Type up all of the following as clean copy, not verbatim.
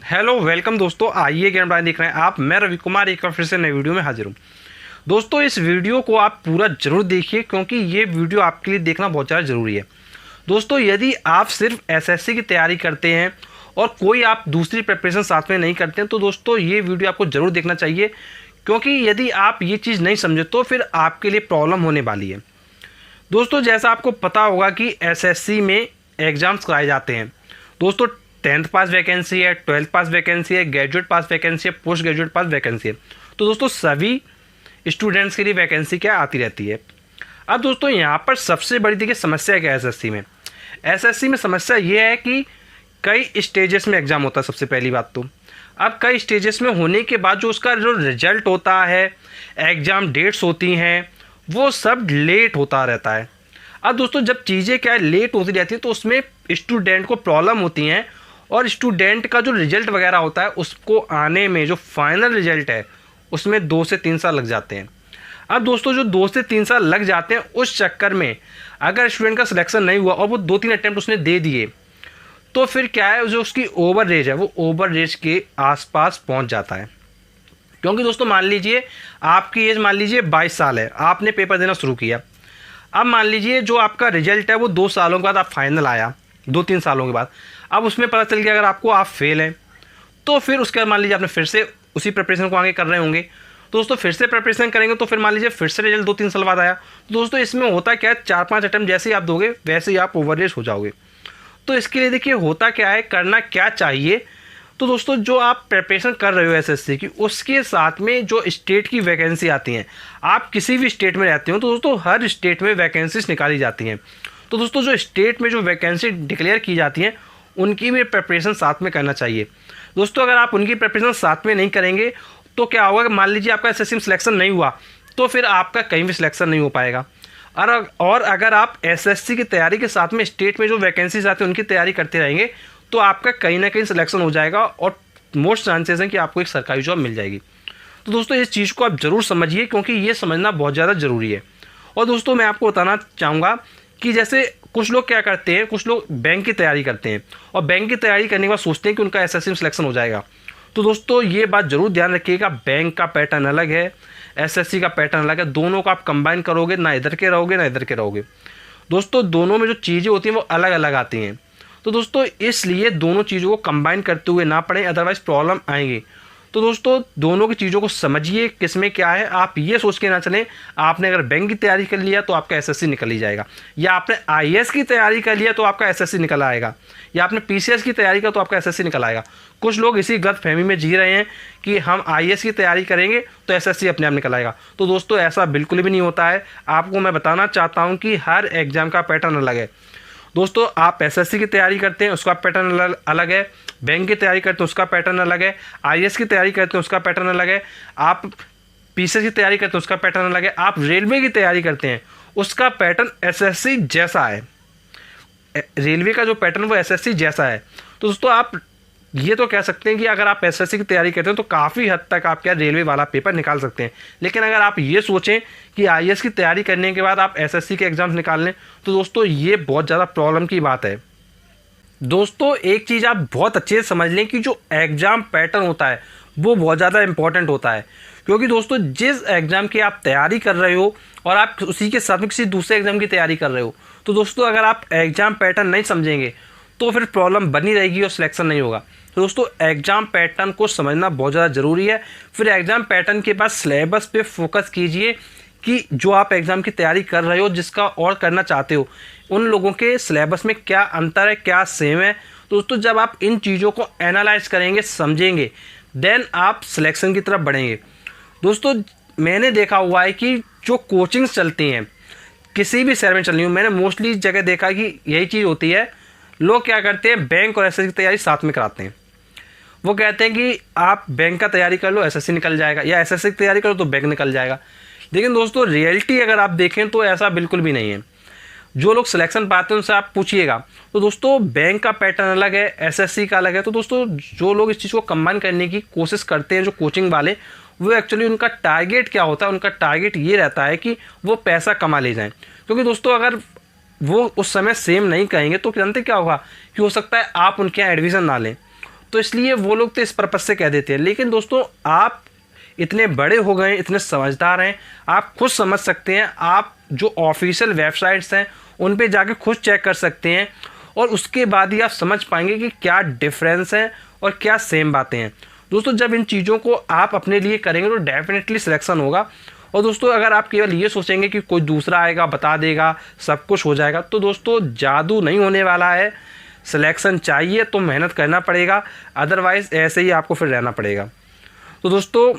Hello welcome दोस्तों, आइए ज्ञान बढ़ाने देख रहे हैं आप। मैं रवि कुमार एक बार फिर से नई वीडियो में हाजिर हूँ। दोस्तों इस वीडियो को आप पूरा जरूर देखिए क्योंकि ये वीडियो आपके लिए देखना बहुत ज़्यादा ज़रूरी है। दोस्तों यदि आप सिर्फ एसएससी की तैयारी करते हैं और कोई आप दूसरी प्रिपरेशन साथ में नहीं करते हैं तो दोस्तों ये वीडियो आपको ज़रूर देखना चाहिए, क्योंकि यदि आप ये चीज़ नहीं समझे तो फिर आपके लिए प्रॉब्लम होने वाली है। दोस्तों जैसा आपको पता होगा कि एसएससी में एग्ज़ाम्स कराए जाते हैं। दोस्तों 10th पास वैकेंसी है, 12th पास वैकेंसी है, ग्रेजुएट पास वैकेंसी है, पोस्ट ग्रेजुएट पास वैकेंसी है। तो दोस्तों सभी स्टूडेंट्स के लिए वैकेंसी क्या आती रहती है। अब दोस्तों यहाँ पर सबसे बड़ी देखिए समस्या क्या है एसएससी में। एसएससी में समस्या ये है कि कई स्टेजेस में एग्ज़ाम होता है। सबसे पहली बात तो अब कई स्टेजेस में होने के बाद जो उसका जो रिजल्ट होता है, एग्ज़ाम डेट्स होती हैं, वो सब लेट होता रहता है। अब दोस्तों जब चीज़ें क्या है लेट होती रहती है तो उसमें स्टूडेंट को प्रॉब्लम होती हैं और स्टूडेंट का जो रिजल्ट वगैरह होता है उसको आने में जो फाइनल रिजल्ट है उसमें 2 से 3 साल लग जाते हैं। अब दोस्तों जो 2 से 3 साल लग जाते हैं उस चक्कर में अगर स्टूडेंट का सिलेक्शन नहीं हुआ और वो 2-3 अटैम्प्ट उसने दे दिए तो फिर क्या है, जो उसकी ओवर रेज है वो ओवर रेज के आसपास पहुंच जाता है। क्योंकि दोस्तों मान लीजिए आपकी एज मान लीजिए 22 साल है, आपने पेपर देना शुरू किया। अब मान लीजिए जो आपका रिजल्ट है वो 2 सालों के बाद आप फाइनल आया, 2-3 सालों के बाद। अब उसमें पता चल गया अगर आपको आप फेल हैं तो फिर उसके बाद मान लीजिए आपने फिर से उसी प्रिपरेशन को आगे कर रहे होंगे। तो दोस्तों फिर से प्रिपरेशन करेंगे तो फिर मान लीजिए फिर से रिजल्ट 2-3 साल बाद आया। तो दोस्तों इसमें होता क्या है, 4-5 अटैम्प्ट जैसे ही आप दोगे वैसे ही आप ओवररेज हो जाओगे। तो इसके लिए देखिए होता क्या है, करना क्या चाहिए। तो दोस्तों जो आप प्रिपरेशन कर रहे हो एसएससी की उसके साथ में जो स्टेट की वैकेंसी आती हैं, आप किसी भी स्टेट में रहते हो तो दोस्तों हर स्टेट में वैकेंसीज निकाली जाती हैं। तो दोस्तों जो स्टेट में जो वैकेंसी डिक्लेयर की जाती हैं उनकी भी प्रिपरेशन साथ में करना चाहिए। दोस्तों अगर आप उनकी प्रिपरेशन साथ में नहीं करेंगे तो क्या होगा कि मान लीजिए आपका एसएससी में सिलेक्शन नहीं हुआ तो फिर आपका कहीं भी सिलेक्शन नहीं हो पाएगा। और अगर आप एसएससी की तैयारी के साथ में स्टेट में जो वैकेंसीज आती हैं उनकी तैयारी करते रहेंगे तो आपका कहीं ना कहीं सिलेक्शन हो जाएगा और मोस्ट चांसेस हैं कि आपको एक सरकारी जॉब मिल जाएगी। तो दोस्तों इस चीज़ को आप ज़रूर समझिए क्योंकि ये समझना बहुत ज़्यादा ज़रूरी है। और दोस्तों मैं आपको बताना चाहूँगा कि जैसे कुछ लोग क्या करते हैं, कुछ लोग बैंक की तैयारी करते हैं और बैंक की तैयारी करने के बाद सोचते हैं कि उनका एसएससी में सिलेक्शन हो जाएगा। तो दोस्तों ये बात ज़रूर ध्यान रखिएगा, बैंक का पैटर्न अलग है, एसएससी का पैटर्न अलग है। दोनों को आप कंबाइन करोगे ना इधर के रहोगे ना इधर के रहोगे। दोस्तों दोनों में जो चीज़ें होती हैं वो अलग अलग आती हैं। तो दोस्तों इसलिए दोनों चीज़ों को कंबाइन करते हुए ना पढ़ें, अदरवाइज़ प्रॉब्लम आएंगी। तो दोस्तों दोनों की चीज़ों को समझिए किस में क्या है। आप ये सोच के ना चलें आपने अगर बैंक की तैयारी कर लिया तो आपका एसएससी निकल ही जाएगा, या आपने आईएएस की तैयारी कर लिया तो आपका एसएससी निकल आएगा, या आपने पीसीएस की तैयारी कर तो आपका एसएससी निकल आएगा। कुछ लोग इसी गलतफहमी में जी रहे हैं कि हम आईएएस की तैयारी करेंगे तो एसएससी अपने आप निकल आएगा। तो दोस्तों ऐसा बिल्कुल भी नहीं होता है। आपको मैं बताना चाहता हूँ कि हर एग्ज़ाम का पैटर्न अलग है। दोस्तों आप एसएससी की तैयारी करते हैं उसका पैटर्न अलग है, बैंक की तैयारी करते हैं उसका पैटर्न अलग है, आईएएस की तैयारी करते हैं उसका पैटर्न अलग है, आप पीसीएस की तैयारी करते हैं उसका पैटर्न अलग है, आप रेलवे की तैयारी करते हैं उसका पैटर्न एसएससी जैसा है। रेलवे का जो पैटर्न वो एसएससी जैसा है। तो दोस्तों आप ये तो कह सकते हैं कि अगर आप एसएससी की तैयारी करते हैं तो काफ़ी हद तक आप क्या रेलवे वाला पेपर निकाल सकते हैं। लेकिन अगर आप ये सोचें कि आईएएस की तैयारी करने के बाद आप एसएससी के एग्ज़ाम्स निकाल लें तो दोस्तों ये बहुत ज़्यादा प्रॉब्लम की बात है। दोस्तों एक चीज़ आप बहुत अच्छे से समझ लें कि जो एग्ज़ाम पैटर्न होता है वो बहुत ज़्यादा इंपॉर्टेंट होता है। क्योंकि दोस्तों जिस एग्ज़ाम की आप तैयारी कर रहे हो और आप उसी के साथ में किसी दूसरे एग्ज़ाम की तैयारी कर रहे हो, तो दोस्तों अगर आप एग्ज़ाम पैटर्न नहीं समझेंगे तो फिर प्रॉब्लम बनी रहेगी और सिलेक्शन नहीं होगा। तो दोस्तों एग्ज़ाम पैटर्न को समझना बहुत ज़्यादा ज़रूरी है। फिर एग्ज़ाम पैटर्न के बाद सिलेबस पे फोकस कीजिए कि जो आप एग्ज़ाम की तैयारी कर रहे हो जिसका और करना चाहते हो उन लोगों के सिलेबस में क्या अंतर है, क्या सेम है। दोस्तों जब आप इन चीज़ों को एनालाइज करेंगे, समझेंगे, देन आप सिलेक्शन की तरफ बढ़ेंगे। दोस्तों मैंने देखा हुआ है कि जो कोचिंग्स चलती हैं किसी भी शहर में चल रही हूँ, मैंने मोस्टली जगह देखा कि यही चीज़ होती है। लोग क्या करते हैं बैंक और एसएससी की तैयारी साथ में कराते हैं। वो कहते हैं कि आप बैंक का तैयारी कर लो एसएससी निकल जाएगा, या एसएससी की तैयारी करो तो बैंक निकल जाएगा। लेकिन दोस्तों रियलिटी अगर आप देखें तो ऐसा बिल्कुल भी नहीं है। जो लोग सिलेक्शन पाते हैं उनसे आप पूछिएगा तो दोस्तों बैंक का पैटर्न अलग है, एसएससी का अलग है। तो दोस्तों जो लोग इस चीज़ को कंबाइन करने की कोशिश करते हैं, जो कोचिंग वाले, वो एक्चुअली उनका टारगेट क्या होता है, उनका टारगेट ये रहता है कि वो पैसा कमा ले जाएं। क्योंकि दोस्तों अगर वो उस समय सेम नहीं कहेंगे तो जानते क्या होगा कि हो सकता है आप उनके यहाँ एडमिशन ना लें। तो इसलिए वो लोग तो इस पर्पज़ से कह देते हैं। लेकिन दोस्तों आप इतने बड़े हो गए, इतने समझदार हैं, आप खुद समझ सकते हैं। आप जो ऑफिशियल वेबसाइट्स हैं उन पे जाके खुद चेक कर सकते हैं और उसके बाद ही आप समझ पाएंगे कि क्या डिफरेंस है और क्या सेम बातें हैं। दोस्तों जब इन चीज़ों को आप अपने लिए करेंगे तो डेफिनेटली सिलेक्शन होगा। और दोस्तों अगर आप केवल ये सोचेंगे कि कोई दूसरा आएगा बता देगा सब कुछ हो जाएगा, तो दोस्तों जादू नहीं होने वाला है। सिलेक्शन चाहिए तो मेहनत करना पड़ेगा, अदरवाइज़ ऐसे ही आपको फिर रहना पड़ेगा। तो दोस्तों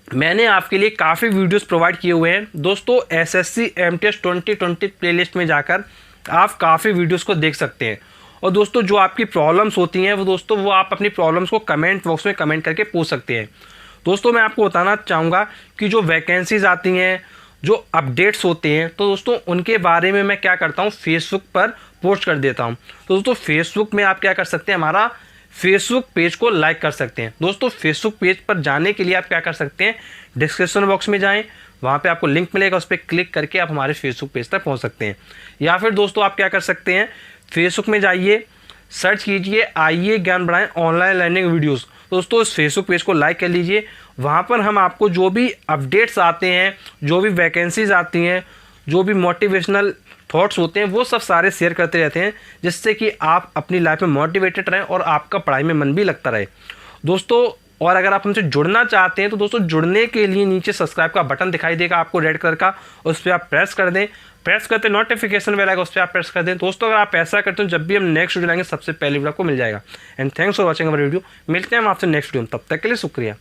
मैंने आपके लिए काफ़ी वीडियोस प्रोवाइड किए हुए हैं। दोस्तों एसएससी एमटीएस 2020 प्लेलिस्ट में जाकर आप काफ़ी वीडियोस को देख सकते हैं। और दोस्तों जो आपकी प्रॉब्लम्स होती हैं वो आप अपनी प्रॉब्लम्स को कमेंट बॉक्स में कमेंट करके पूछ सकते हैं। दोस्तों मैं आपको बताना चाहूँगा कि जो वैकेंसीज़ आती हैं, जो अपडेट्स होते हैं, तो दोस्तों उनके बारे में मैं क्या करता हूँ, फेसबुक पर पोस्ट कर देता हूँ। तो दोस्तों फेसबुक में आप क्या कर सकते हैं, हमारा फेसबुक पेज को लाइक कर सकते हैं। दोस्तों फेसबुक पेज पर जाने के लिए आप क्या कर सकते हैं, डिस्क्रिप्शन बॉक्स में जाएं, वहाँ पे आपको लिंक मिलेगा, उस पर क्लिक करके आप हमारे फेसबुक पेज तक पहुँच सकते हैं। या फिर दोस्तों आप क्या कर सकते हैं, फेसबुक में जाइए, सर्च कीजिए आइए ज्ञान बढ़ाएं ऑनलाइन लर्निंग वीडियोस। दोस्तों इस फेसबुक पेज को लाइक कर लीजिए। वहाँ पर हम आपको जो भी अपडेट्स आते हैं, जो भी वैकेंसीज आती हैं, जो भी मोटिवेशनल थॉट्स होते हैं, वो सब सारे शेयर करते रहते हैं, जिससे कि आप अपनी लाइफ में मोटिवेटेड रहें और आपका पढ़ाई में मन भी लगता रहे। दोस्तों और अगर आप हमसे जुड़ना चाहते हैं तो दोस्तों जुड़ने के लिए नीचे सब्सक्राइब का बटन दिखाई देगा आपको रेड कलर का, उस पर आप प्रेस कर दें। प्रेस करते नोटिफिकेशन बेल आएगा, उस पर आप प्रेस कर दें। दोस्तों अगर आप ऐसा करते हो, जब भी हम नेक्स्ट वीडियो लाएंगे सबसे पहले वीडियो आपको मिल जाएगा। And thanks for watching our video. मिलते हैं हम आपसे नेक्स्ट वीडियो में, तब तक के लिए शुक्रिया।